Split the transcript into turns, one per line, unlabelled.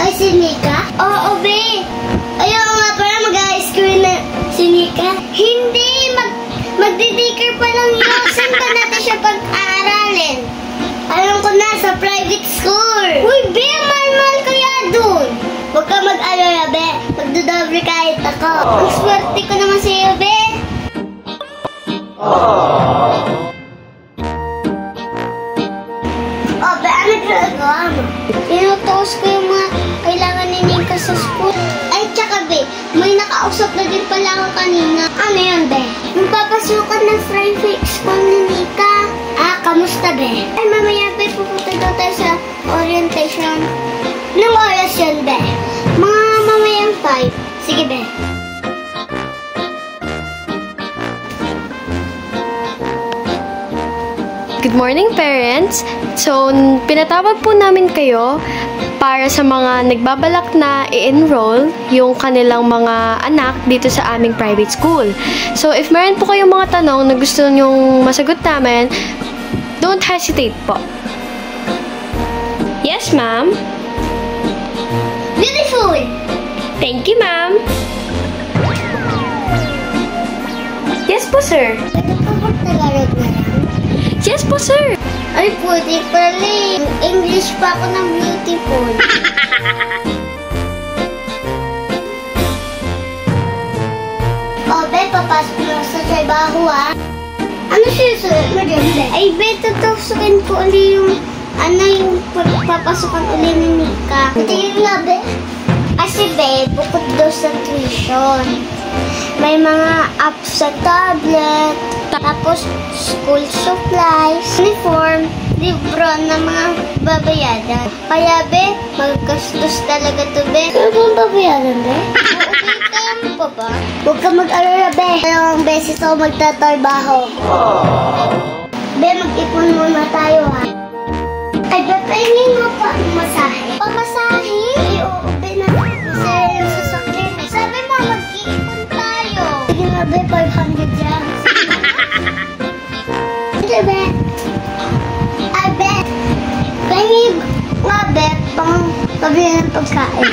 Ay, si Nika? Oo, be. Ayaw nga pala mag-ice cream na si Nika. Hindi, magdi-daycare pa lang yun. Saan ka natin siya pag-aaralin? Alam ko na, sa private school. Uy, be, mahal-mahal kaya dun. Huwag ka mag-alala, be. Magdodobre kahit ako. Ang swerte ko naman sa'yo, be. Oh, be, ano ginagawa mo? Tinutos ko yung mga kailangan ni Nika sa school. Ay, tsaka, be, may nakausap na din pala ako kanina. Ano yun, be? Yung papasukan ng private school ni Nika. Ah, kamusta, be? Ay, mamaya, be, pupunta daw tayo sa orientation. Anong oras yun, be? Mga mamayang 5. Sige, be.
Good morning, parents! So, pinatawag po namin kayo para sa mga nagbabalak na i-enroll yung kanilang mga anak dito sa aming private school. So, if meron po kayong mga tanong na gusto nyong masagot namin, don't hesitate po. Yes, ma'am?
Beautiful!
Thank you, ma'am! Yes po, sir!
Pwede po mag-Tagalog na lang?
Yes po, sir!
Ay, pwede pala eh. English pa ako ng beautiful. Oh, be, papasok na sa trabaho, ah. Ano sinusunod mo dyan, be? Ay, be, tutusukin ko uli yung, yung papasukan uli ni Nika. Tingin nga, be. Kasi, be, bukod daw sa tuition. May mga apps sa tablet, tapos school supplies, uniform, libro na mga babayaran. Kaya, be, magkastos talaga to, be. Ano bang babayaran, be? Okay, kaya mo pa ba? Huwag ka mag-alala, be. Dalawang beses ako magtatrabaho. Be, mag-ipon muna tayo, ha? Ay, be, pahingin mo pa masahe. Pamasahe? Ay, oo, be, masaya yung sasakyan. Sabi mo, mag-iipon tayo. Sige nga, be, 500 lang. Sige, be. Ay, be. Pahingin nga, be, pang pabili ng pagkain.